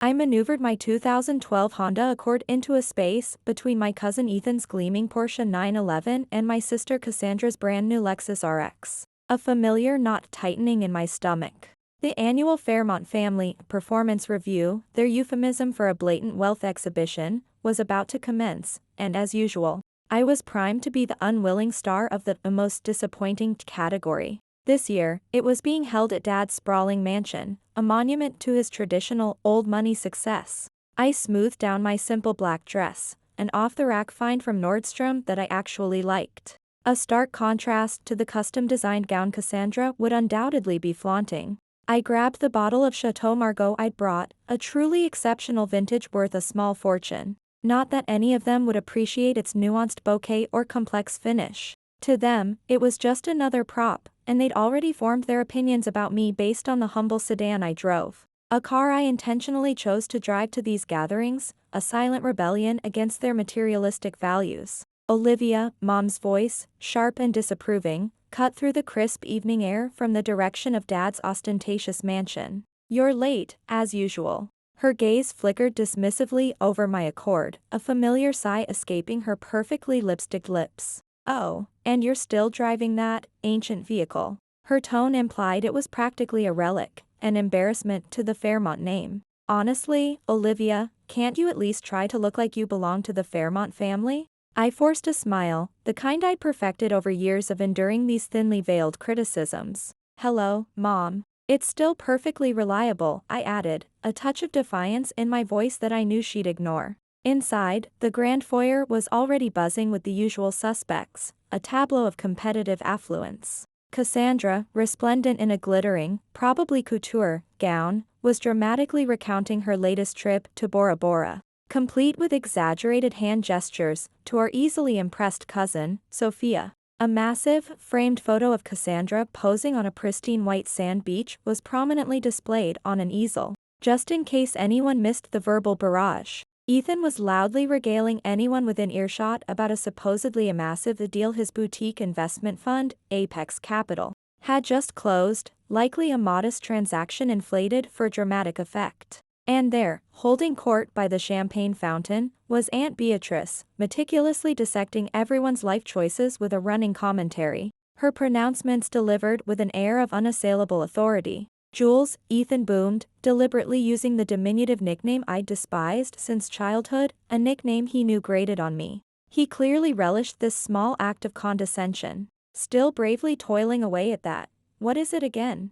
I maneuvered my 2012 Honda Accord into a space between my cousin Ethan's gleaming Porsche 911 and my sister Cassandra's brand new Lexus RX. A familiar knot tightening in my stomach. The annual Fairmont Family Performance Review, their euphemism for a blatant wealth exhibition, was about to commence, and as usual, I was primed to be the unwilling star of the most disappointing category. This year, it was being held at Dad's sprawling mansion, a monument to his traditional old money success. I smoothed down my simple black dress, an off-the-rack find from Nordstrom that I actually liked. A stark contrast to the custom-designed gown Cassandra would undoubtedly be flaunting. I grabbed the bottle of Chateau Margaux I'd brought, a truly exceptional vintage worth a small fortune. Not that any of them would appreciate its nuanced bouquet or complex finish. To them, it was just another prop, and they'd already formed their opinions about me based on the humble sedan I drove. A car I intentionally chose to drive to these gatherings, a silent rebellion against their materialistic values. Olivia, Mom's voice, sharp and disapproving, cut through the crisp evening air from the direction of Dad's ostentatious mansion. "You're late, as usual." Her gaze flickered dismissively over my Accord, a familiar sigh escaping her perfectly lipsticked lips. "Oh, and you're still driving that ancient vehicle." Her tone implied it was practically a relic, an embarrassment to the Fairmont name. "Honestly, Olivia, can't you at least try to look like you belong to the Fairmont family?" I forced a smile, the kind I'd perfected over years of enduring these thinly veiled criticisms. "Hello, Mom. It's still perfectly reliable," I added, a touch of defiance in my voice that I knew she'd ignore. Inside, the grand foyer was already buzzing with the usual suspects, a tableau of competitive affluence. Cassandra, resplendent in a glittering, probably couture, gown, was dramatically recounting her latest trip to Bora Bora, complete with exaggerated hand gestures to our easily impressed cousin, Sophia. A massive, framed photo of Cassandra posing on a pristine white sand beach was prominently displayed on an easel. Just in case anyone missed the verbal barrage, Ethan was loudly regaling anyone within earshot about a supposedly massive deal his boutique investment fund, Apex Capital, had just closed, likely a modest transaction inflated for dramatic effect. And there, holding court by the champagne fountain, was Aunt Beatrice, meticulously dissecting everyone's life choices with a running commentary, her pronouncements delivered with an air of unassailable authority. "Jules," Ethan boomed, deliberately using the diminutive nickname I'd despised since childhood, a nickname he knew grated on me. He clearly relished this small act of condescension. Still bravely toiling away at that. "What is it again?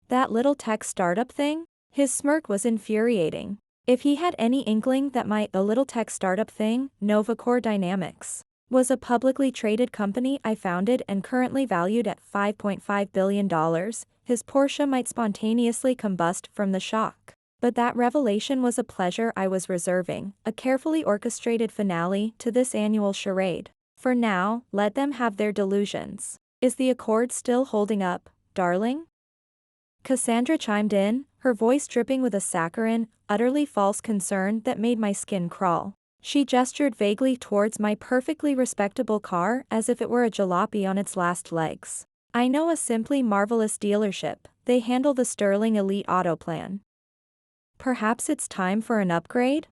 That little tech startup thing?" His smirk was infuriating. If he had any inkling that a little tech startup thing, NovaCore Dynamics, was a publicly traded company I founded and currently valued at $5.5 billion, his Porsche might spontaneously combust from the shock. But that revelation was a pleasure I was reserving, a carefully orchestrated finale to this annual charade. For now, let them have their delusions. "Is the Accord still holding up, darling?" Cassandra chimed in, her voice dripping with a saccharine, utterly false concern that made my skin crawl. She gestured vaguely towards my perfectly respectable car as if it were a jalopy on its last legs. "I know a simply marvelous dealership. They handle the Sterling Elite Auto Plan. Perhaps it's time for an upgrade?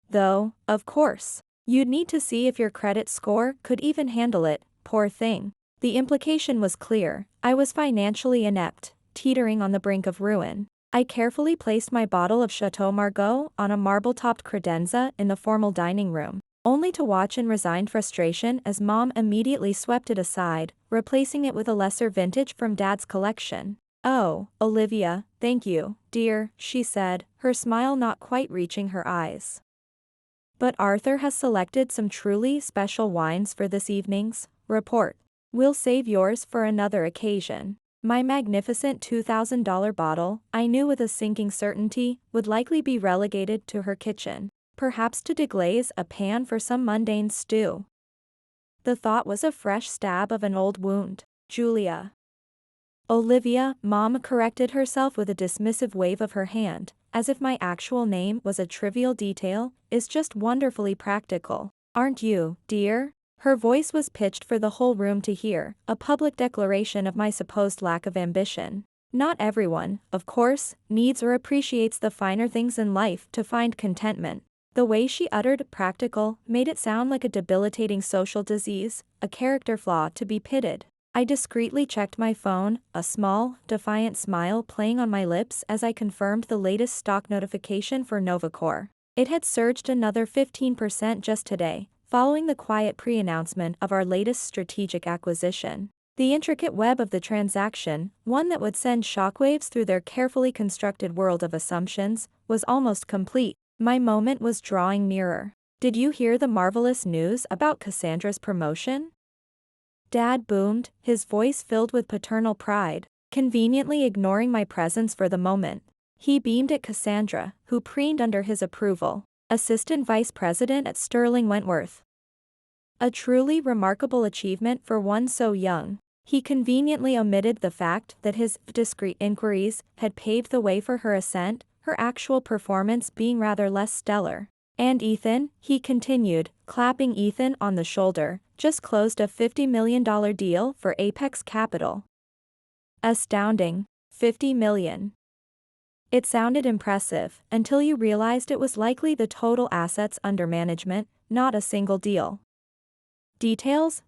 Though, of course, you'd need to see if your credit score could even handle it, poor thing." The implication was clear. I was financially inept, teetering on the brink of ruin. I carefully placed my bottle of Chateau Margaux on a marble-topped credenza in the formal dining room, only to watch in resigned frustration as Mom immediately swept it aside, replacing it with a lesser vintage from Dad's collection. "Oh, Olivia, thank you, dear," she said, her smile not quite reaching her eyes. "But Arthur has selected some truly special wines for this evening's report. We'll save yours for another occasion." My magnificent $2,000 bottle, I knew with a sinking certainty, would likely be relegated to her kitchen, perhaps to deglaze a pan for some mundane stew. The thought was a fresh stab of an old wound. "Julia." "Olivia," Mom corrected herself with a dismissive wave of her hand, as if my actual name was a trivial detail, "is just wonderfully practical. Aren't you, dear?" Her voice was pitched for the whole room to hear, a public declaration of my supposed lack of ambition. Not everyone, of course, needs or appreciates the finer things in life to find contentment. The way she uttered practical made it sound like a debilitating social disease, a character flaw to be pitted. I discreetly checked my phone, a small, defiant smile playing on my lips as I confirmed the latest stock notification for Novacor. It had surged another 15% just today, following the quiet pre-announcement of our latest strategic acquisition. The intricate web of the transaction, one that would send shockwaves through their carefully constructed world of assumptions, was almost complete. My moment was drawing nearer. Did you hear the marvelous news about Cassandra's promotion? Dad boomed, his voice filled with paternal pride, conveniently ignoring my presence for the moment. He beamed at Cassandra, who preened under his approval. Assistant Vice President at Sterling Wentworth. A truly remarkable achievement for one so young. He conveniently omitted the fact that his discreet inquiries had paved the way for her ascent, her actual performance being rather less stellar. And Ethan, he continued, clapping Ethan on the shoulder, just closed a $50 million deal for Apex Capital. Astounding. $50 million. It sounded impressive, until you realized it was likely the total assets under management, not a single deal. Details.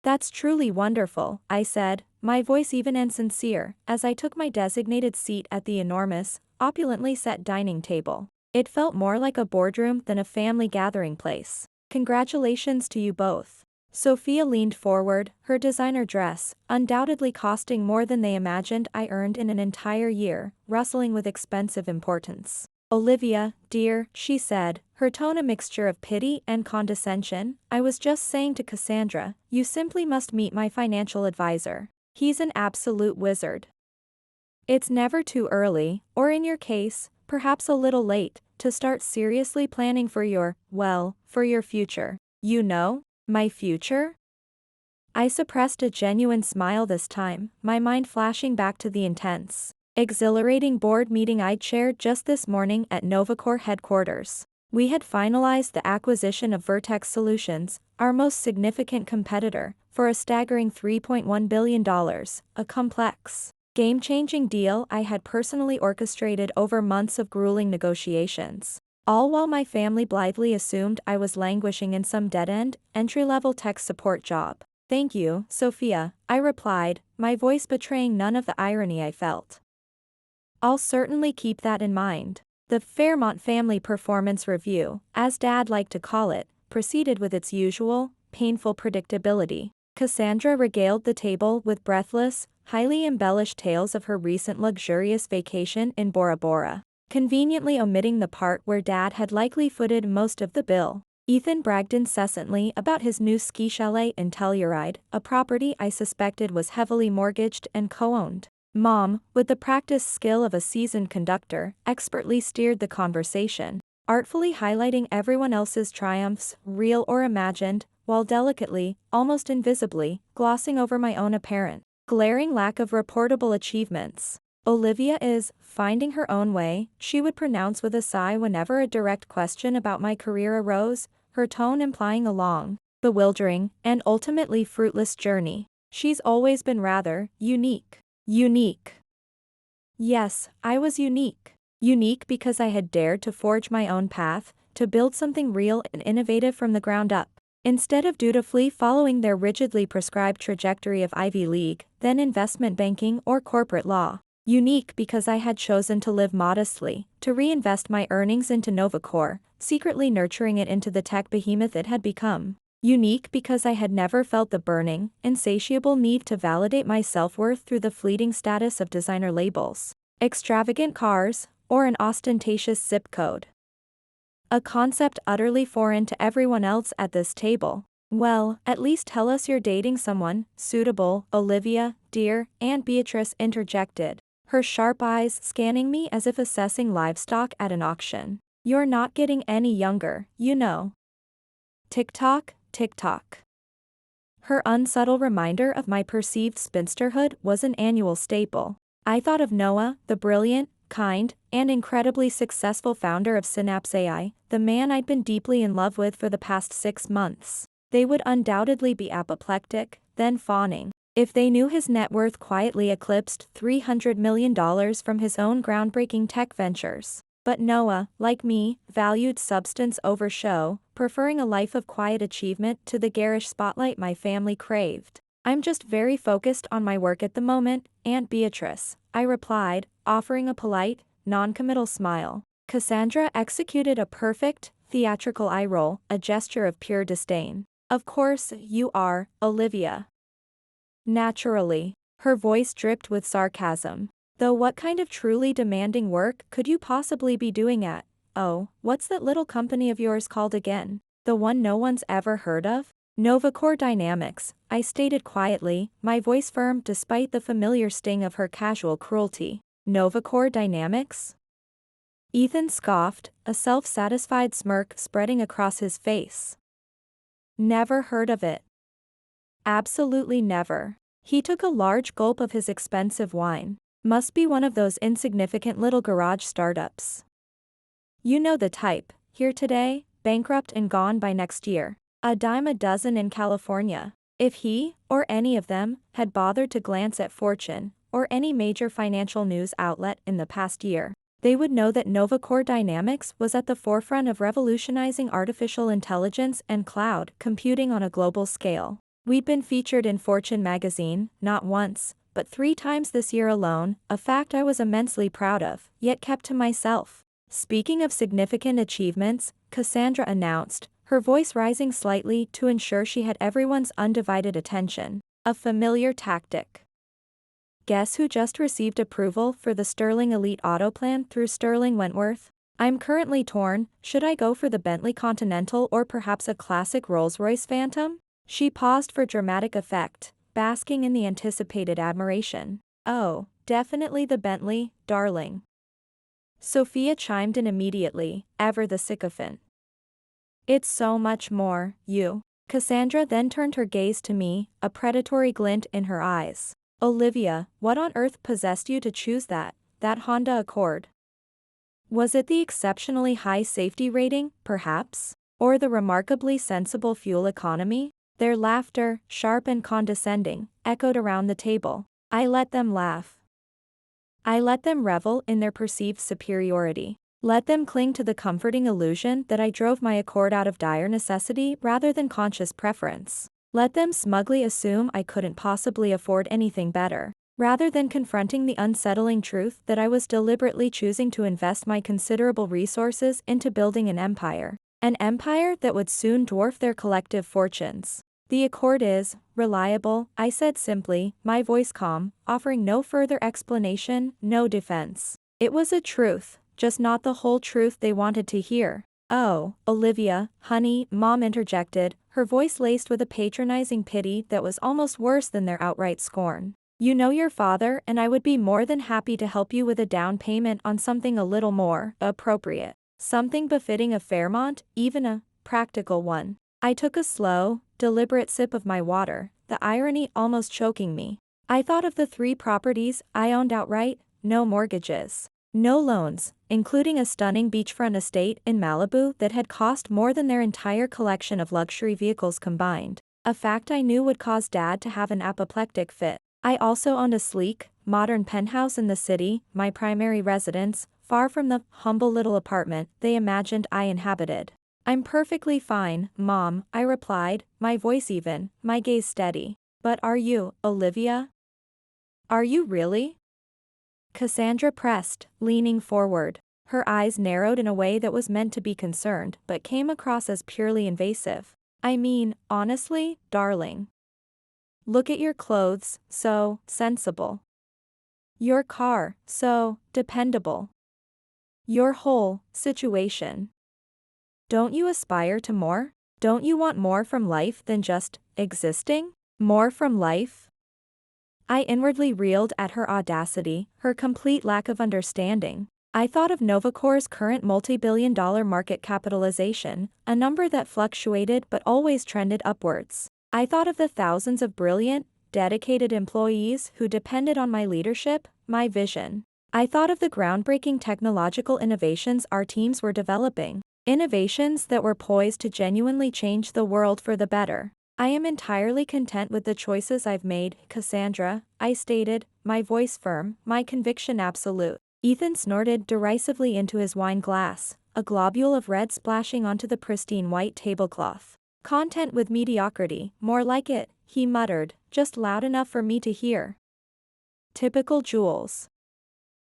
That's truly wonderful, I said, my voice even and sincere, as I took my designated seat at the enormous, opulently set dining table. It felt more like a boardroom than a family gathering place. Congratulations to you both. Sophia leaned forward, her designer dress, undoubtedly costing more than they imagined I earned in an entire year, rustling with expensive importance. Olivia, dear, she said, her tone a mixture of pity and condescension, I was just saying to Cassandra, you simply must meet my financial advisor. He's an absolute wizard. It's never too early, or in your case, perhaps a little late, to start seriously planning for your future. You know, my future? I suppressed a genuine smile this time, my mind flashing back to the intense, exhilarating board meeting I'd chaired just this morning at Novacor headquarters. We had finalized the acquisition of Vertex Solutions, our most significant competitor, for a staggering $3.1 billion, a complex, game-changing deal I had personally orchestrated over months of grueling negotiations. All while my family blithely assumed I was languishing in some dead-end, entry-level tech support job. Thank you, Sophia, I replied, my voice betraying none of the irony I felt. I'll certainly keep that in mind. The Fairmont Family Performance Review, as Dad liked to call it, proceeded with its usual, painful predictability. Cassandra regaled the table with breathless, highly embellished tales of her recent luxurious vacation in Bora Bora, conveniently omitting the part where Dad had likely footed most of the bill. Ethan bragged incessantly about his new ski chalet in Telluride, a property I suspected was heavily mortgaged and co-owned. Mom, with the practiced skill of a seasoned conductor, expertly steered the conversation, artfully highlighting everyone else's triumphs, real or imagined, while delicately, almost invisibly, glossing over my own apparent, glaring lack of reportable achievements. Olivia is finding her own way, she would pronounce with a sigh whenever a direct question about my career arose, her tone implying a long, bewildering, and ultimately fruitless journey. She's always been rather unique. Yes, I was unique. Unique because I had dared to forge my own path, to build something real and innovative from the ground up. Instead of dutifully following their rigidly prescribed trajectory of Ivy League, then investment banking or corporate law. Unique because I had chosen to live modestly, to reinvest my earnings into Novacor, secretly nurturing it into the tech behemoth it had become. Unique because I had never felt the burning, insatiable need to validate my self-worth through the fleeting status of designer labels, extravagant cars, or an ostentatious zip code. A concept utterly foreign to everyone else at this table. Well, at least tell us you're dating someone suitable, Olivia, dear, Aunt Beatrice interjected, her sharp eyes scanning me as if assessing livestock at an auction. You're not getting any younger, you know. Tick-tock. Her unsubtle reminder of my perceived spinsterhood was an annual staple. I thought of Noah, the brilliant, kind, and incredibly successful founder of Synapse AI, the man I'd been deeply in love with for the past 6 months. They would undoubtedly be apoplectic, then fawning, If they knew his net worth quietly eclipsed $300 million from his own groundbreaking tech ventures. But Noah, like me, valued substance over show, preferring a life of quiet achievement to the garish spotlight my family craved. I'm just very focused on my work at the moment, Aunt Beatrice, I replied, offering a polite, non-committal smile. Cassandra executed a perfect, theatrical eye roll, a gesture of pure disdain. Of course you are, Olivia. Naturally. Her voice dripped with sarcasm. Though what kind of truly demanding work could you possibly be doing at, oh, what's that little company of yours called again? The one no one's ever heard of? Novacore Dynamics, I stated quietly, my voice firm despite the familiar sting of her casual cruelty. Novacore Dynamics? Ethan scoffed, a self-satisfied smirk spreading across his face. Never heard of it. Absolutely never. He took a large gulp of his expensive wine. Must be one of those insignificant little garage startups. You know the type, here today, bankrupt and gone by next year. A dime a dozen in California. If he, or any of them, had bothered to glance at Fortune, or any major financial news outlet in the past year, they would know that Novacore Dynamics was at the forefront of revolutionizing artificial intelligence and cloud computing on a global scale. We'd been featured in Fortune magazine, not once, but 3 times this year alone, a fact I was immensely proud of, yet kept to myself. Speaking of significant achievements, Cassandra announced, her voice rising slightly to ensure she had everyone's undivided attention. A familiar tactic. Guess who just received approval for the Sterling Elite Auto Plan through Sterling Wentworth? I'm currently torn, should I go for the Bentley Continental or perhaps a classic Rolls-Royce Phantom? She paused for dramatic effect, basking in the anticipated admiration. Oh, definitely the Bentley, darling. Sophia chimed in immediately, ever the sycophant. It's so much more, you. Cassandra then turned her gaze to me, a predatory glint in her eyes. Olivia, what on earth possessed you to choose that Honda Accord? Was it the exceptionally high safety rating, perhaps? Or the remarkably sensible fuel economy? Their laughter, sharp and condescending, echoed around the table. I let them laugh. I let them revel in their perceived superiority. Let them cling to the comforting illusion that I drove my Accord out of dire necessity rather than conscious preference. Let them smugly assume I couldn't possibly afford anything better, rather than confronting the unsettling truth that I was deliberately choosing to invest my considerable resources into building an empire that would soon dwarf their collective fortunes. The Accord is reliable, I said simply, my voice calm, offering no further explanation, no defense. It was a truth, just not the whole truth they wanted to hear. Oh, Olivia, honey, Mom interjected, her voice laced with a patronizing pity that was almost worse than their outright scorn. You know your father and I would be more than happy to help you with a down payment on something a little more appropriate. Something befitting a Fairmont, even a practical one. I took a slow, deliberate sip of my water, the irony almost choking me. I thought of the 3 properties I owned outright, no mortgages, no loans, including a stunning beachfront estate in Malibu that had cost more than their entire collection of luxury vehicles combined, a fact I knew would cause Dad to have an apoplectic fit. I also owned a sleek, modern penthouse in the city, my primary residence, far from the humble little apartment they imagined I inhabited. I'm perfectly fine, Mom, I replied, my voice even, my gaze steady. But are you, Olivia? Are you really? Cassandra pressed, leaning forward. Her eyes narrowed in a way that was meant to be concerned but came across as purely invasive. I mean, honestly, darling. Look at your clothes, so sensible. Your car, so dependable. Your whole situation. Don't you aspire to more? Don't you want more from life than just existing? More from life? I inwardly reeled at her audacity, her complete lack of understanding. I thought of Novacore's current multi-billion-dollar market capitalization, a number that fluctuated but always trended upwards. I thought of the thousands of brilliant, dedicated employees who depended on my leadership, my vision. I thought of the groundbreaking technological innovations our teams were developing. Innovations that were poised to genuinely change the world for the better. I am entirely content with the choices I've made, Cassandra, I stated, my voice firm, my conviction absolute. Ethan snorted derisively into his wine glass, a globule of red splashing onto the pristine white tablecloth. Content with mediocrity, more like it, he muttered, just loud enough for me to hear. Typical Jules.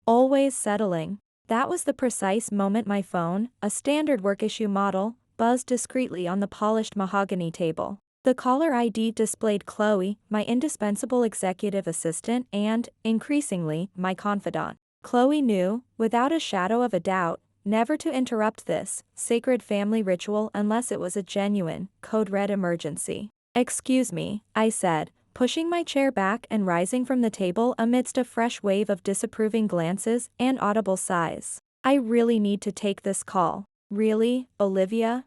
Always settling. That was the precise moment my phone, a standard work issue model, buzzed discreetly on the polished mahogany table. The caller ID displayed Chloe, my indispensable executive assistant and, increasingly, my confidant. Chloe knew, without a shadow of a doubt, never to interrupt this sacred family ritual unless it was a genuine, code-red emergency. "Excuse me," I said, pushing my chair back and rising from the table amidst a fresh wave of disapproving glances and audible sighs. "I really need to take this call." "Really, Olivia?"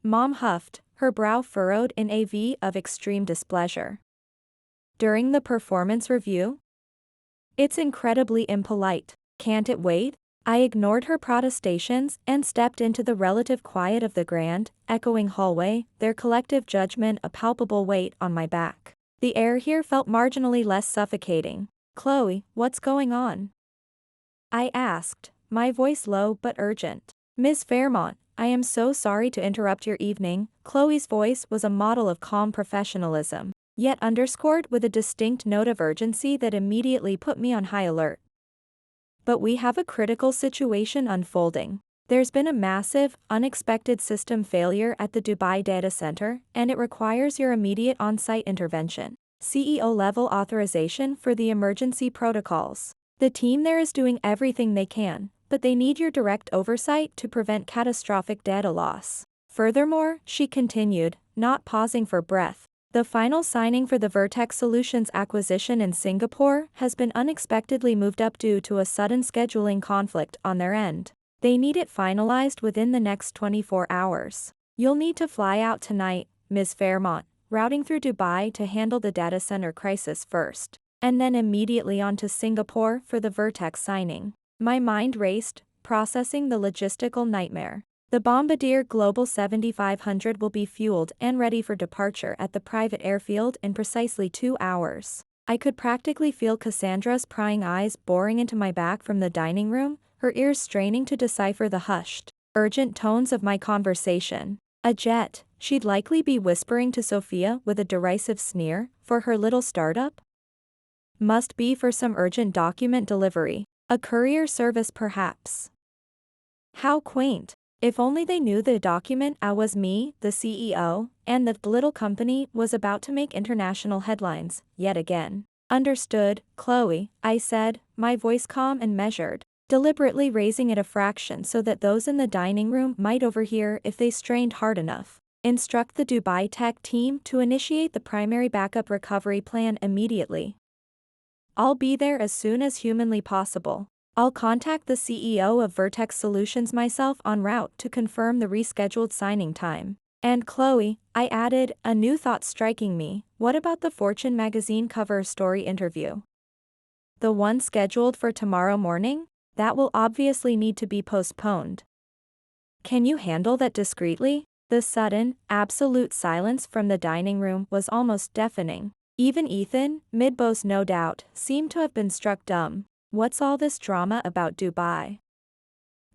Mom huffed, her brow furrowed in a V of extreme displeasure. "During the performance review? It's incredibly impolite. Can't it wait?" I ignored her protestations and stepped into the relative quiet of the grand, echoing hallway, their collective judgment a palpable weight on my back. The air here felt marginally less suffocating. "Chloe, what's going on?" I asked, my voice low but urgent. "Miss Fairmont, I am so sorry to interrupt your evening." Chloe's voice was a model of calm professionalism, yet underscored with a distinct note of urgency that immediately put me on high alert. "But we have a critical situation unfolding. There's been a massive, unexpected system failure at the Dubai data center, and it requires your immediate on-site intervention. CEO-level authorization for the emergency protocols. The team there is doing everything they can, but they need your direct oversight to prevent catastrophic data loss. Furthermore," she continued, not pausing for breath, "the final signing for the Vertex Solutions acquisition in Singapore has been unexpectedly moved up due to a sudden scheduling conflict on their end. They need it finalized within the next 24 hours. You'll need to fly out tonight, Ms. Fairmont, routing through Dubai to handle the data center crisis first, and then immediately on to Singapore for the Vertex signing." My mind raced, processing the logistical nightmare. The Bombardier Global 7500 will be fueled and ready for departure at the private airfield in precisely 2 hours. I could practically feel Cassandra's prying eyes boring into my back from the dining room, her ears straining to decipher the hushed, urgent tones of my conversation. "A jet," she'd likely be whispering to Sophia with a derisive sneer, "for her little startup? Must be for some urgent document delivery. A courier service perhaps." How quaint. If only they knew the document I was me, the CEO, and that the little company was about to make international headlines, yet again. "Understood, Chloe," I said, my voice calm and measured, deliberately raising it a fraction so that those in the dining room might overhear if they strained hard enough. "Instruct the Dubai tech team to initiate the primary backup recovery plan immediately. I'll be there as soon as humanly possible. I'll contact the CEO of Vertex Solutions myself en route to confirm the rescheduled signing time. And Chloe," I added, a new thought striking me, "what about the Fortune magazine cover story interview? The one scheduled for tomorrow morning? That will obviously need to be postponed. Can you handle that discreetly?" The sudden, absolute silence from the dining room was almost deafening. Even Ethan, mid-boast no doubt, seemed to have been struck dumb. "What's all this drama about Dubai?"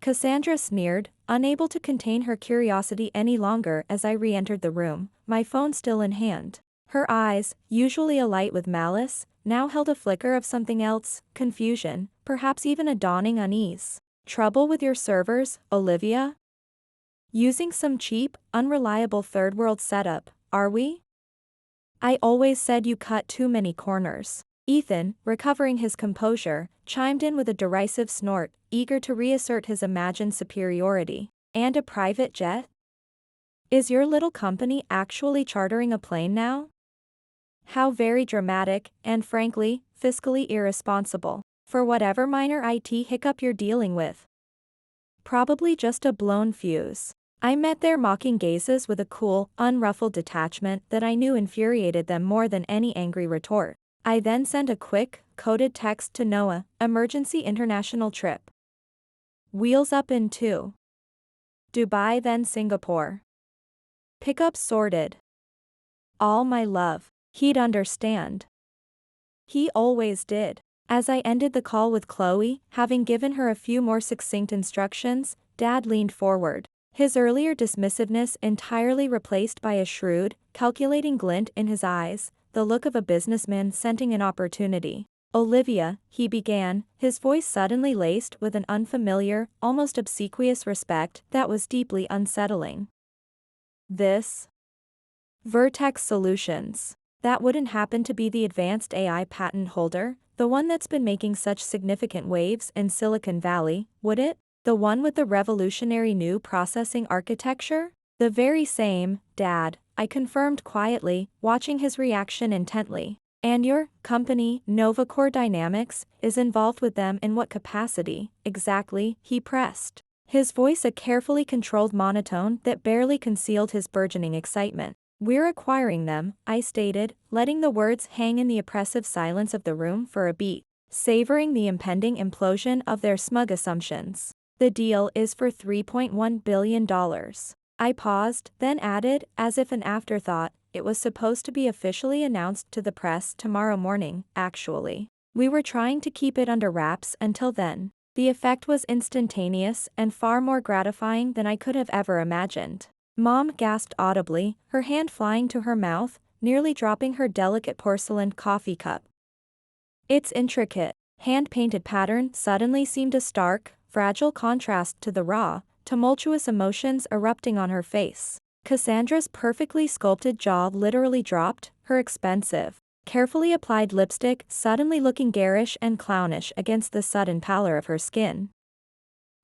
Cassandra sneered, unable to contain her curiosity any longer as I re-entered the room, my phone still in hand. Her eyes, usually alight with malice, now held a flicker of something else, confusion, perhaps even a dawning unease. "Trouble with your servers, Olivia? Using some cheap, unreliable third-world setup, are we? I always said you cut too many corners." Ethan, recovering his composure, chimed in with a derisive snort, eager to reassert his imagined superiority. "And a private jet? Is your little company actually chartering a plane now? How very dramatic, and frankly, fiscally irresponsible. For whatever minor IT hiccup you're dealing with. Probably just a blown fuse." I met their mocking gazes with a cool, unruffled detachment that I knew infuriated them more than any angry retort. I then sent a quick, coded text to Noah, "Emergency international trip. Wheels up in 2. Dubai then Singapore. Pickup sorted." All my love. He'd understand. He always did. As I ended the call with Chloe, having given her a few more succinct instructions, Dad leaned forward. His earlier dismissiveness entirely replaced by a shrewd, calculating glint in his eyes, the look of a businessman scenting an opportunity. "Olivia," he began, his voice suddenly laced with an unfamiliar, almost obsequious respect that was deeply unsettling. "This? Vertex Solutions. That wouldn't happen to be the advanced AI patent holder, the one that's been making such significant waves in Silicon Valley, would it? The one with the revolutionary new processing architecture?" "The very same, Dad," I confirmed quietly, watching his reaction intently. "And your company, Novacore Dynamics, is involved with them in what capacity, exactly?" he pressed. His voice a carefully controlled monotone that barely concealed his burgeoning excitement. "We're acquiring them," I stated, letting the words hang in the oppressive silence of the room for a beat, savoring the impending implosion of their smug assumptions. "The deal is for $3.1 billion. I paused, then added, as if an afterthought, "It was supposed to be officially announced to the press tomorrow morning, actually. We were trying to keep it under wraps until then." The effect was instantaneous and far more gratifying than I could have ever imagined. Mom gasped audibly, her hand flying to her mouth, nearly dropping her delicate porcelain coffee cup. Its intricate, hand-painted pattern suddenly seemed a stark, fragile contrast to the raw, tumultuous emotions erupting on her face. Cassandra's perfectly sculpted jaw literally dropped, her expensive, carefully applied lipstick suddenly looking garish and clownish against the sudden pallor of her skin.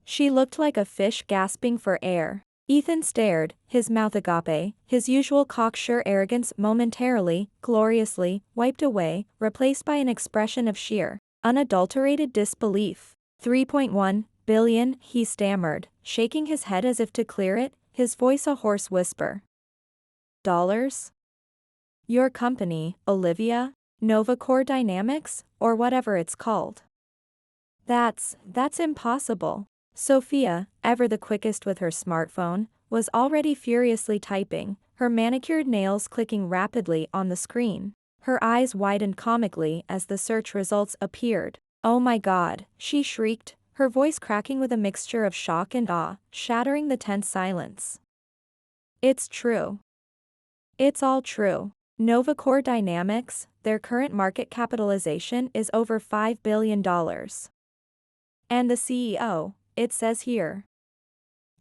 She looked like a fish gasping for air. Ethan stared, his mouth agape, his usual cocksure arrogance momentarily, gloriously, wiped away, replaced by an expression of sheer, unadulterated disbelief. $3.1 billion, he stammered, shaking his head as if to clear it, his voice a hoarse whisper. "Dollars? Your company, Olivia? Novacore Dynamics, or whatever it's called. That's impossible." Sophia, ever the quickest with her smartphone, was already furiously typing, her manicured nails clicking rapidly on the screen. Her eyes widened comically as the search results appeared. "Oh my God," she shrieked, her voice cracking with a mixture of shock and awe, shattering the tense silence. "It's true. It's all true. Novacore Dynamics, their current market capitalization is over $5 billion. And the CEO, it says here.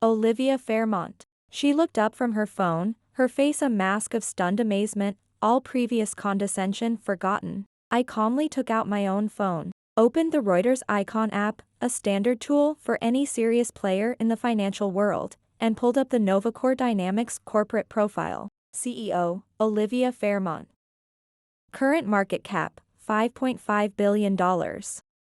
Olivia Fairmont." She looked up from her phone, her face a mask of stunned amazement, all previous condescension forgotten. I calmly took out my own phone, opened the Reuters Icon app, a standard tool for any serious player in the financial world, and pulled up the Novacore Dynamics corporate profile. CEO, Olivia Fairmont. Current market cap, $5.5 billion.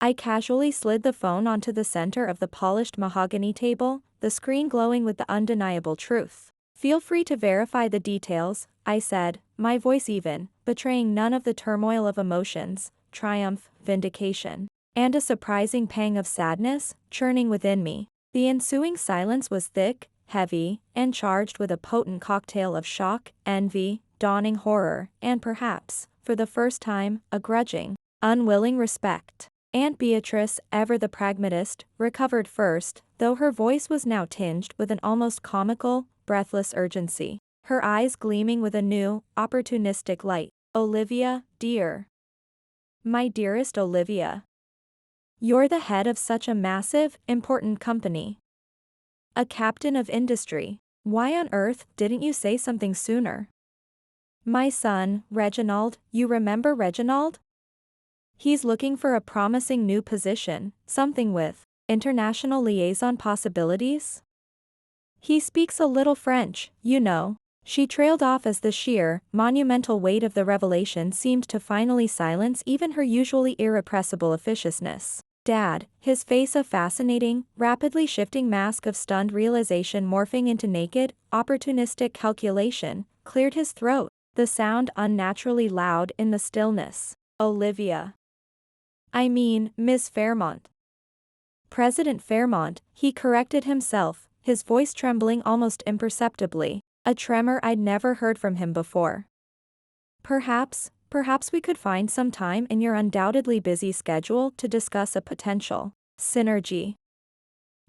I casually slid the phone onto the center of the polished mahogany table, the screen glowing with the undeniable truth. "Feel free to verify the details," I said, my voice even, betraying none of the turmoil of emotions, triumph, vindication, and a surprising pang of sadness, churning within me. The ensuing silence was thick, heavy, and charged with a potent cocktail of shock, envy, dawning horror, and perhaps, for the first time, a grudging, unwilling respect. Aunt Beatrice, ever the pragmatist, recovered first, though her voice was now tinged with an almost comical, breathless urgency, her eyes gleaming with a new, opportunistic light. "Olivia, dear. My dearest Olivia. You're the head of such a massive, important company. A captain of industry. Why on earth didn't you say something sooner? My son, Reginald, you remember Reginald? He's looking for a promising new position, something with international liaison possibilities. He speaks a little French, you know." She trailed off as the sheer, monumental weight of the revelation seemed to finally silence even her usually irrepressible officiousness. Dad, his face a fascinating, rapidly shifting mask of stunned realization morphing into naked, opportunistic calculation, cleared his throat, the sound unnaturally loud in the stillness. "Olivia. I mean, Miss Fairmont." "President Fairmont," he corrected himself, his voice trembling almost imperceptibly, a tremor I'd never heard from him before. Perhaps we could find some time in your undoubtedly busy schedule to discuss a potential synergy.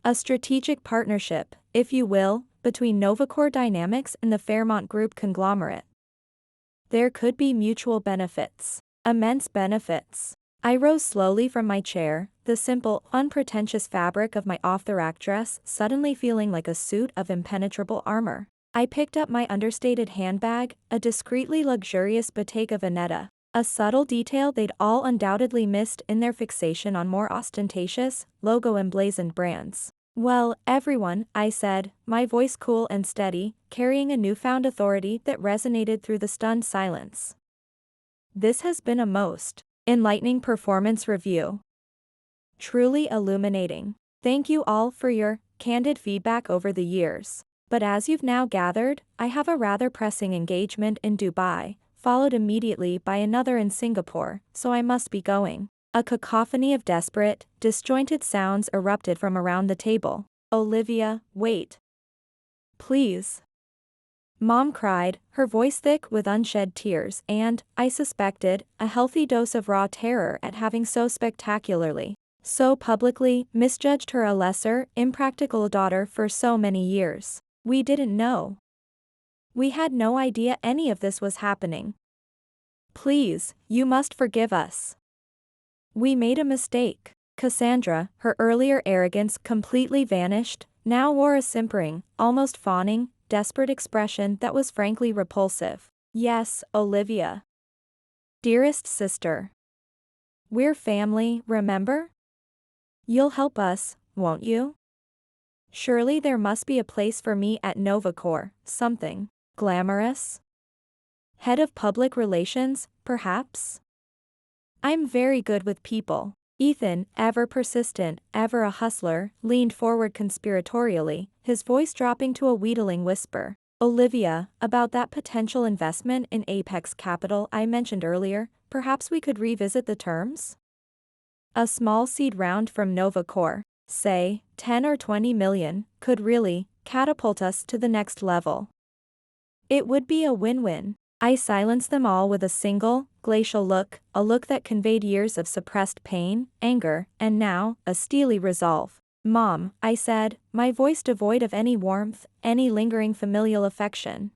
A strategic partnership, if you will, between Novacore Dynamics and the Fairmont Group conglomerate. There could be mutual benefits. Immense benefits. I rose slowly from my chair, the simple, unpretentious fabric of my off-the-rack dress suddenly feeling like a suit of impenetrable armor. I picked up my understated handbag, a discreetly luxurious Bottega Veneta, a subtle detail they'd all undoubtedly missed in their fixation on more ostentatious, logo-emblazoned brands. "Well, everyone," I said, my voice cool and steady, carrying a newfound authority that resonated through the stunned silence. "This has been a most enlightening performance review. Truly illuminating. Thank you all for your candid feedback over the years. But as you've now gathered, I have a rather pressing engagement in Dubai, followed immediately by another in Singapore, so I must be going." A cacophony of desperate, disjointed sounds erupted from around the table. "Olivia, wait. Please." Mom cried, her voice thick with unshed tears and, I suspected, a healthy dose of raw terror at having so spectacularly, so publicly, misjudged her a lesser, impractical daughter for so many years. "We didn't know. We had no idea any of this was happening. Please, you must forgive us. We made a mistake." Cassandra, her earlier arrogance completely vanished, now wore a simpering, almost fawning, desperate expression that was frankly repulsive. "Yes, Olivia. Dearest sister. We're family, remember? You'll help us, won't you? Surely there must be a place for me at Novacore, something glamorous? Head of public relations, perhaps? I'm very good with people." Ethan, ever persistent, ever a hustler, leaned forward conspiratorially, his voice dropping to a wheedling whisper. "Olivia, about that potential investment in Apex Capital I mentioned earlier, perhaps we could revisit the terms? A small seed round from Novacore, say, 10 or 20 million, could really catapult us to the next level. It would be a win-win." I silenced them all with a single, glacial look, a look that conveyed years of suppressed pain, anger, and now, a steely resolve. "Mom," I said, my voice devoid of any warmth, any lingering familial affection.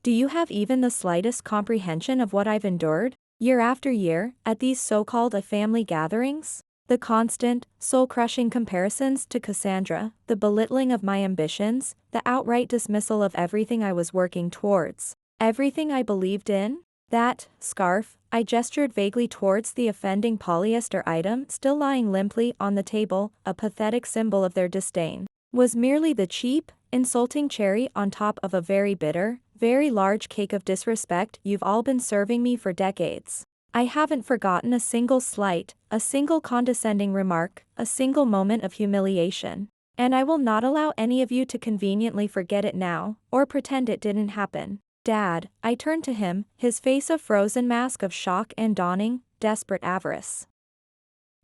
"Do you have even the slightest comprehension of what I've endured, year after year, at these so-called family gatherings? The constant, soul-crushing comparisons to Cassandra, the belittling of my ambitions, the outright dismissal of everything I was working towards. Everything I believed in? That scarf," I gestured vaguely towards the offending polyester item still lying limply on the table, a pathetic symbol of their disdain, "was merely the cheap, insulting cherry on top of a very bitter, very large cake of disrespect you've all been serving me for decades. I haven't forgotten a single slight, a single condescending remark, a single moment of humiliation. And I will not allow any of you to conveniently forget it now, or pretend it didn't happen. Dad," I turned to him, his face a frozen mask of shock and dawning, desperate avarice.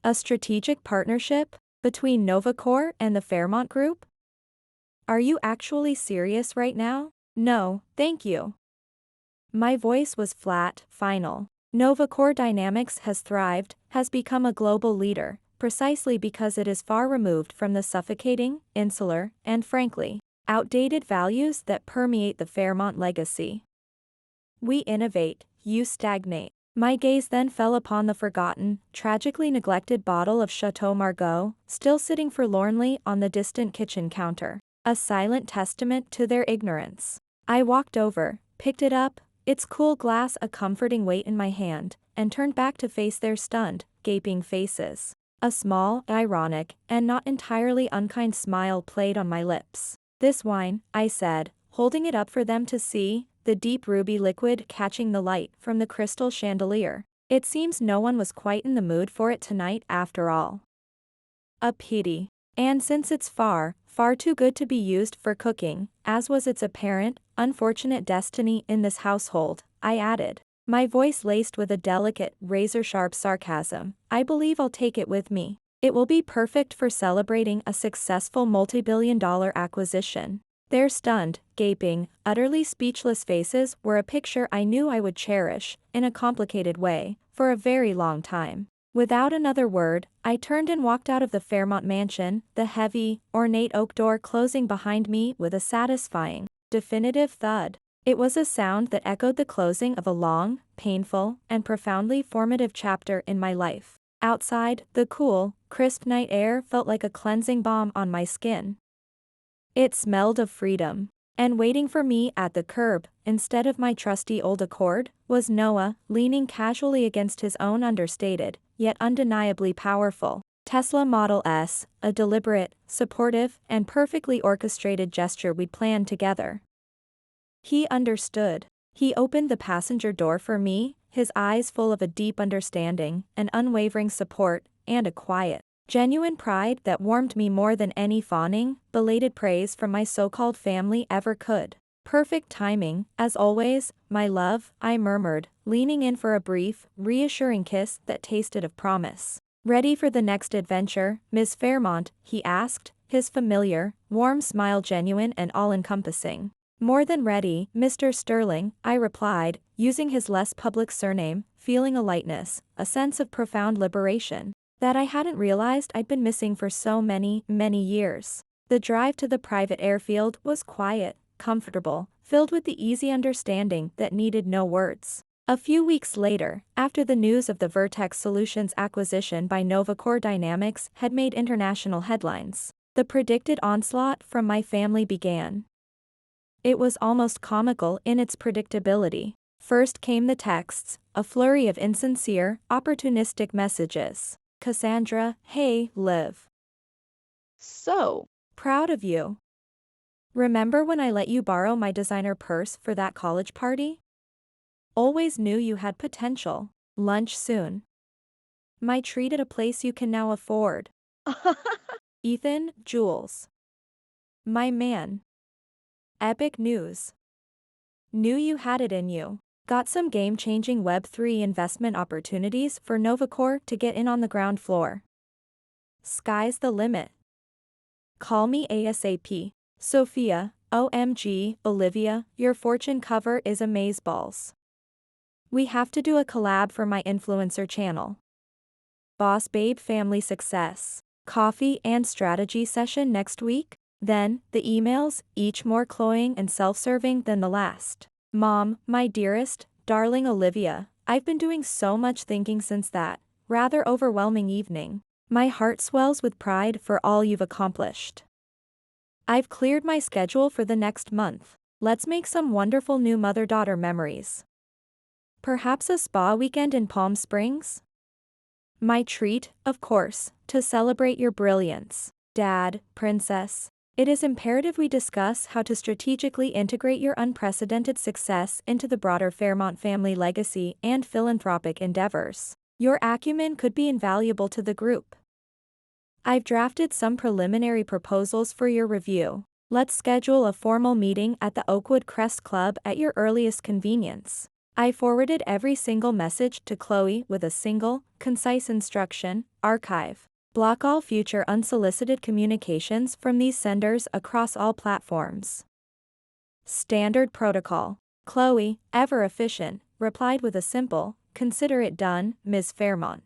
"A strategic partnership? Between Novacore and the Fairmont Group? Are you actually serious right now?" "No, thank you." My voice was flat, final. Novacore Dynamics has thrived, has become a global leader, precisely because it is far removed from the suffocating, insular, and frankly, outdated values that permeate the Fairmont legacy. We innovate, you stagnate. My gaze then fell upon the forgotten, tragically neglected bottle of Chateau Margaux, still sitting forlornly on the distant kitchen counter, a silent testament to their ignorance. I walked over, picked it up, its cool glass a comforting weight in my hand, and turned back to face their stunned, gaping faces. A small, ironic, and not entirely unkind smile played on my lips. "This wine," I said, holding it up for them to see, the deep ruby liquid catching the light from the crystal chandelier. "It seems no one was quite in the mood for it tonight after all. A pity. And since it's far too good to be used for cooking, as was its apparent, unfortunate destiny in this household," I added, my voice laced with a delicate, razor-sharp sarcasm, "I believe I'll take it with me. It will be perfect for celebrating a successful multi-billion-dollar acquisition." Their stunned, gaping, utterly speechless faces were a picture I knew I would cherish, in a complicated way, for a very long time. Without another word, I turned and walked out of the Fairmont mansion, the heavy, ornate oak door closing behind me with a satisfying, definitive thud. It was a sound that echoed the closing of a long, painful, and profoundly formative chapter in my life. Outside, the cool, crisp night air felt like a cleansing balm on my skin. It smelled of freedom. And waiting for me at the curb, instead of my trusty old Accord, was Noah, leaning casually against his own understated, yet undeniably powerful, Tesla Model S, a deliberate, supportive, and perfectly orchestrated gesture we'd planned together. He understood. He opened the passenger door for me, his eyes full of a deep understanding, an unwavering support, and a quiet, genuine pride that warmed me more than any fawning, belated praise from my so-called family ever could. Perfect timing, as always, my love, I murmured, leaning in for a brief, reassuring kiss that tasted of promise. Ready for the next adventure, Miss Fairmont? He asked, his familiar, warm smile genuine and all-encompassing. More than ready, Mr. Sterling, I replied, using his less public surname, feeling a lightness, a sense of profound liberation that I hadn't realized I'd been missing for so many years. The drive to the private airfield was quiet, comfortable, filled with the easy understanding that needed no words. A few weeks later, after the news of the Vertex Solutions acquisition by Novacore Dynamics had made international headlines, the predicted onslaught from my family began. It was almost comical in its predictability. First came the texts, a flurry of insincere, opportunistic messages. Cassandra, hey, Liv. So Proud of you. Remember when I let you borrow my designer purse for that college party? Always knew you had potential. Lunch soon. My treat at a place you can now afford. Ethan, Jules. My man. Epic news. Knew you had it in you. Got some game-changing Web3 investment opportunities for Novacore to get in on the ground floor. Sky's the limit. Call me ASAP. Sophia, OMG, Olivia, your Fortune cover is amazeballs. We have to do a collab for my influencer channel. Boss babe family success. Coffee and strategy session next week? Then, the emails, each more cloying and self-serving than the last. Mom, my dearest, darling Olivia, I've been doing so much thinking since that rather overwhelming evening. My heart swells with pride for all you've accomplished. I've cleared my schedule for the next month. Let's make some wonderful new mother-daughter memories. Perhaps a spa weekend in Palm Springs? My treat, of course, to celebrate your brilliance. Dad, Princess. It is imperative we discuss how to strategically integrate your unprecedented success into the broader Fairmont family legacy and philanthropic endeavors. Your acumen could be invaluable to the group. I've drafted some preliminary proposals for your review. Let's schedule a formal meeting at the Oakwood Crest Club at your earliest convenience. I forwarded every single message to Chloe with a single, concise instruction: archive. Block all future unsolicited communications from these senders across all platforms. Standard protocol. Chloe, ever efficient, replied with a simple, consider it done, Ms. Fairmont.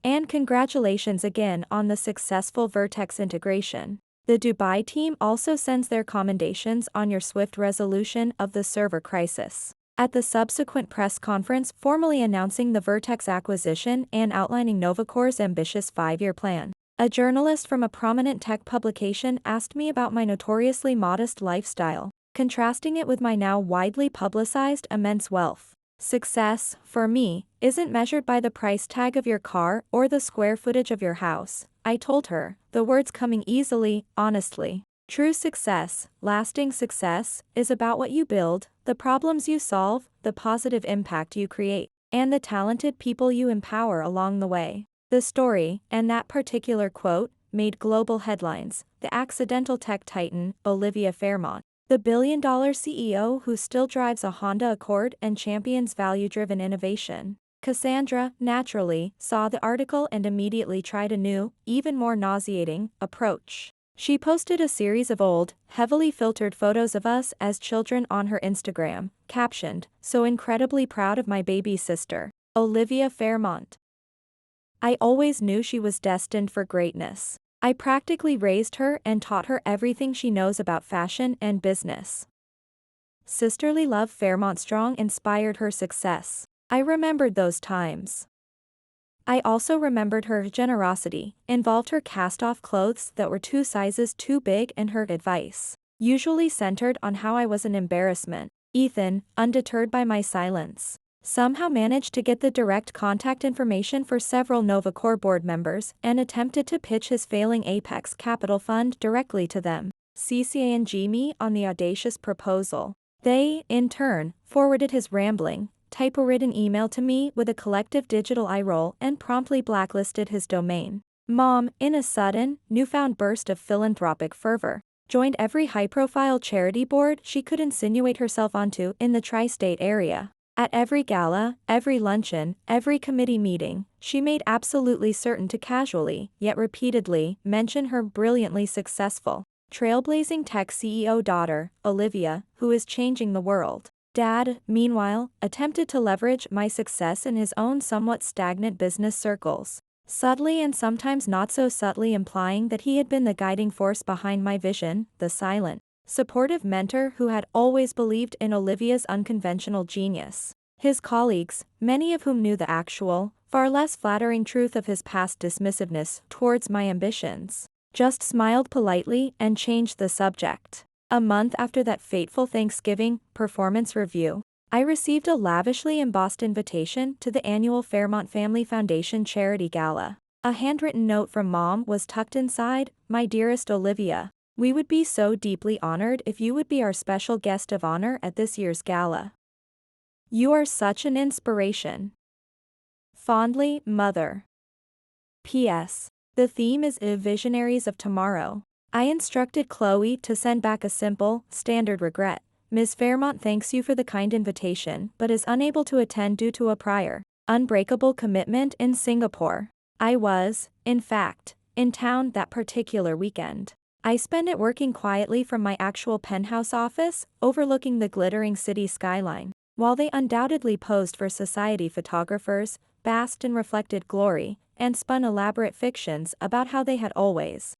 And congratulations again on the successful Vertex integration. The Dubai team also sends their commendations on your swift resolution of the server crisis. At the subsequent press conference formally announcing the Vertex acquisition and outlining Novacore's ambitious 5-year plan, a journalist from a prominent tech publication asked me about my notoriously modest lifestyle, contrasting it with my now widely publicized immense wealth. Success, for me, isn't measured by the price tag of your car or the square footage of your house, I told her, the words coming easily, honestly. True success, lasting success, is about what you build, the problems you solve, the positive impact you create, and the talented people you empower along the way. The story, and that particular quote, made global headlines. The accidental tech titan, Olivia Fairmont, the billion-dollar CEO who still drives a Honda Accord and champions value-driven innovation. Cassandra, naturally, saw the article and immediately tried a new, even more nauseating, approach. She posted a series of old, heavily filtered photos of us as children on her Instagram, captioned, "So incredibly proud of my baby sister, Olivia Fairmont. I always knew she was destined for greatness. I practically raised her and taught her everything she knows about fashion and business." Sisterly love Fairmont strong inspired her success. I remembered those times. I also remembered her generosity, involved her cast-off clothes that were 2 sizes too big, and her advice, usually centered on how I was an embarrassment. Ethan, undeterred by my silence, somehow managed to get the direct contact information for several NovaCore board members and attempted to pitch his failing Apex Capital Fund directly to them, CCing me on the audacious proposal. They, in turn, forwarded his rambling, typo-written email to me with a collective digital eye roll and promptly blacklisted his domain. Mom, in a sudden, newfound burst of philanthropic fervor, joined every high-profile charity board she could insinuate herself onto in the tri-state area. At every gala, every luncheon, every committee meeting, she made absolutely certain to casually, yet repeatedly, mention her brilliantly successful, trailblazing tech CEO daughter, Olivia, who is changing the world. Dad, meanwhile, attempted to leverage my success in his own somewhat stagnant business circles, subtly and sometimes not so subtly implying that he had been the guiding force behind my vision, the silent, supportive mentor who had always believed in Olivia's unconventional genius. His colleagues, many of whom knew the actual, far less flattering truth of his past dismissiveness towards my ambitions, just smiled politely and changed the subject. A month after that fateful Thanksgiving performance review, I received a lavishly embossed invitation to the annual Fairmont Family Foundation Charity Gala. A handwritten note from Mom was tucked inside. "My dearest Olivia, we would be so deeply honored if you would be our special guest of honor at this year's gala. You are such an inspiration. Fondly, Mother." P.S. The theme is Visionaries of Tomorrow. I instructed Chloe to send back a simple, standard regret. "Ms. Fairmont thanks you for the kind invitation but is unable to attend due to a prior, unbreakable commitment in Singapore." I was, in fact, in town that particular weekend. I spent it working quietly from my actual penthouse office, overlooking the glittering city skyline, while they undoubtedly posed for society photographers, basked in reflected glory, and spun elaborate fictions about how they had always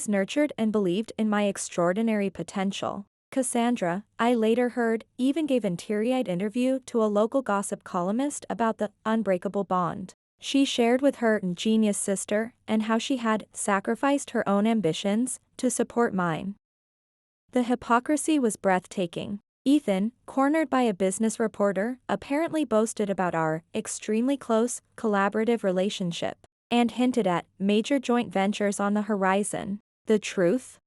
nurtured and believed in my extraordinary potential. Cassandra, I later heard, even gave a teary-eyed interview to a local gossip columnist about the unbreakable bond she shared with her genius sister and how she had sacrificed her own ambitions to support mine. The hypocrisy was breathtaking. Ethan, cornered by a business reporter, apparently boasted about our extremely close, collaborative relationship, and hinted at major joint ventures on the horizon. The truth?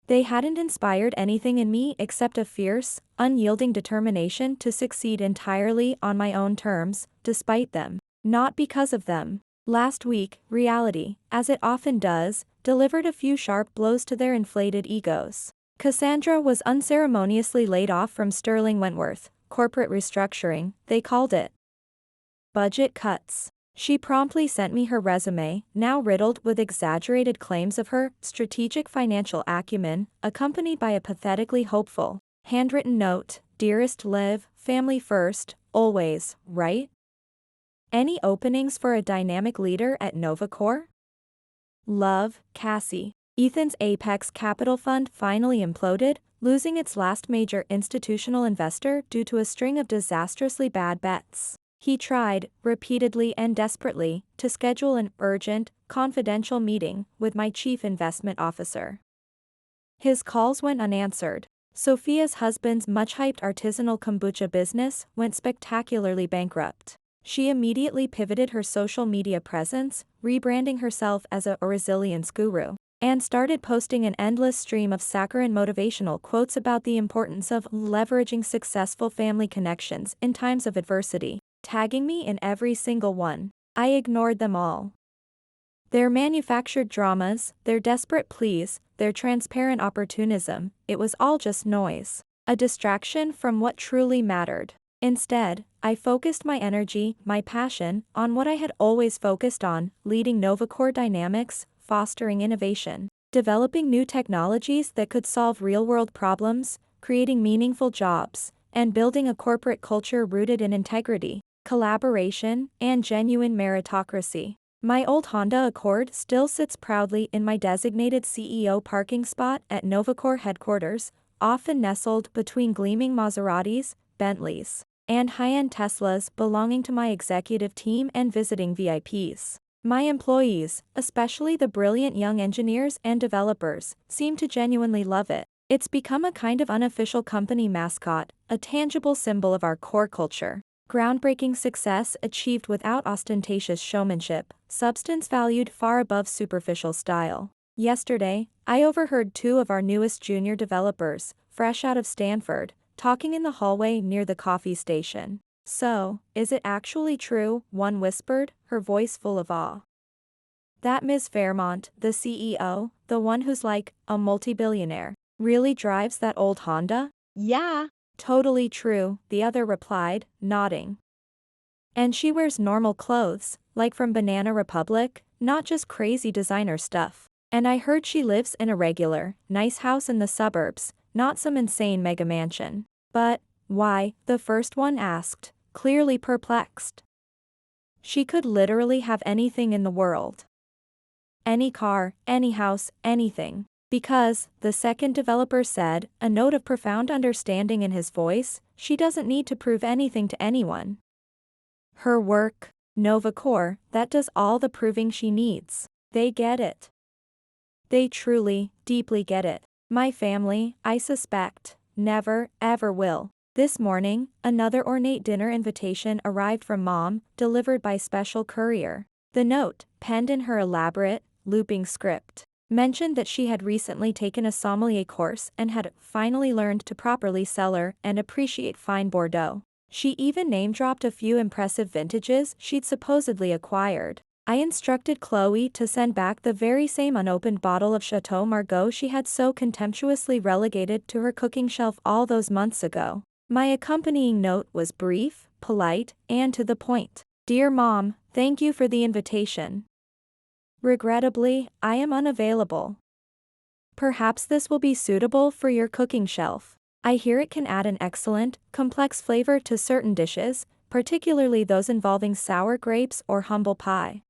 They hadn't inspired anything in me except a fierce, unyielding determination to succeed entirely on my own terms, despite them, not because of them. Last week, reality, as it often does, delivered a few sharp blows to their inflated egos. Cassandra was unceremoniously laid off from Sterling Wentworth, corporate restructuring, they called it. Budget cuts. She promptly sent me her resume, now riddled with exaggerated claims of her strategic financial acumen, accompanied by a pathetically hopeful, handwritten note, "Dearest Liv, family first, always, right? Any openings for a dynamic leader at NovaCore? Love, Cassie." Ethan's Apex Capital Fund finally imploded, losing its last major institutional investor due to a string of disastrously bad bets. He tried, repeatedly and desperately, to schedule an urgent, confidential meeting with my chief investment officer. His calls went unanswered. Sophia's husband's much-hyped artisanal kombucha business went spectacularly bankrupt. She immediately pivoted her social media presence, rebranding herself as a resilience guru, and started posting an endless stream of saccharine motivational quotes about the importance of leveraging successful family connections in times of adversity, tagging me in every single one. I ignored them all. Their manufactured dramas, their desperate pleas, their transparent opportunism, it was all just noise, a distraction from what truly mattered. Instead, I focused my energy, my passion, on what I had always focused on, leading NovaCore Dynamics, fostering innovation, developing new technologies that could solve real-world problems, creating meaningful jobs, and building a corporate culture rooted in integrity, collaboration, and genuine meritocracy. My old Honda Accord still sits proudly in my designated CEO parking spot at Novacore headquarters, often nestled between gleaming Maseratis, Bentleys, and high-end Teslas belonging to my executive team and visiting VIPs. My employees, especially the brilliant young engineers and developers, seem to genuinely love it. It's become a kind of unofficial company mascot, a tangible symbol of our core culture. Groundbreaking success achieved without ostentatious showmanship, substance valued far above superficial style. Yesterday, I overheard two of our newest junior developers, fresh out of Stanford, talking in the hallway near the coffee station. "So, is it actually true?" one whispered, her voice full of awe. "That Ms. Fairmont, the CEO, the one who's like a multi-billionaire, really drives that old Honda?" Yeah. "Totally true," the other replied, nodding. "And she wears normal clothes, like from Banana Republic, not just crazy designer stuff. And I heard she lives in a regular, nice house in the suburbs, not some insane mega mansion." "But why?" the first one asked, clearly perplexed. "She could literally have anything in the world. Any car, any house, anything. Because," the second developer said, a note of profound understanding in his voice, "she doesn't need to prove anything to anyone. Her work, Novacore, that does all the proving she needs. They get it. They truly, deeply get it. My family, I suspect, never, ever will." This morning, another ornate dinner invitation arrived from Mom, delivered by special courier. The note, penned in her elaborate, looping script, mentioned that she had recently taken a sommelier course and had finally learned to properly cellar and appreciate fine Bordeaux. She even name-dropped a few impressive vintages she'd supposedly acquired. I instructed Chloe to send back the very same unopened bottle of Chateau Margaux she had so contemptuously relegated to her cooking shelf all those months ago. My accompanying note was brief, polite, and to the point. "Dear Mom, thank you for the invitation. Regrettably, I am unavailable. Perhaps this will be suitable for your cooking shelf. I hear it can add an excellent, complex flavor to certain dishes, particularly those involving sour grapes or humble pie.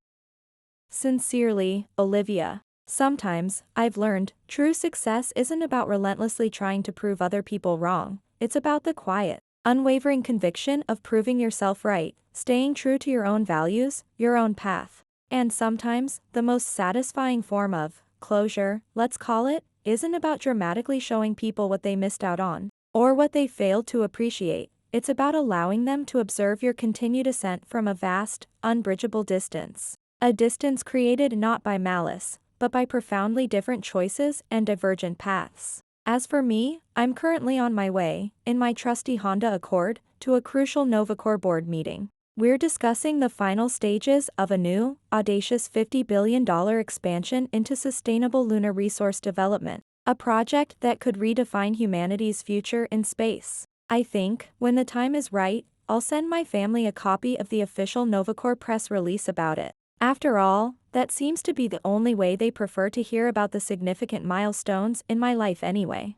Sincerely, Olivia." Sometimes, I've learned, true success isn't about relentlessly trying to prove other people wrong, it's about the quiet, unwavering conviction of proving yourself right, staying true to your own values, your own path. And sometimes, the most satisfying form of closure, let's call it, isn't about dramatically showing people what they missed out on, or what they failed to appreciate. It's about allowing them to observe your continued ascent from a vast, unbridgeable distance. A distance created not by malice, but by profoundly different choices and divergent paths. As for me, I'm currently on my way, in my trusty Honda Accord, to a crucial Novacore board meeting. We're discussing the final stages of a new, audacious $50 billion expansion into sustainable lunar resource development, a project that could redefine humanity's future in space. I think, when the time is right, I'll send my family a copy of the official Novacore press release about it. After all, that seems to be the only way they prefer to hear about the significant milestones in my life anyway.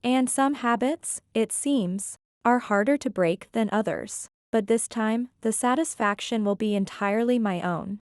And some habits, it seems, are harder to break than others. But this time, the satisfaction will be entirely my own.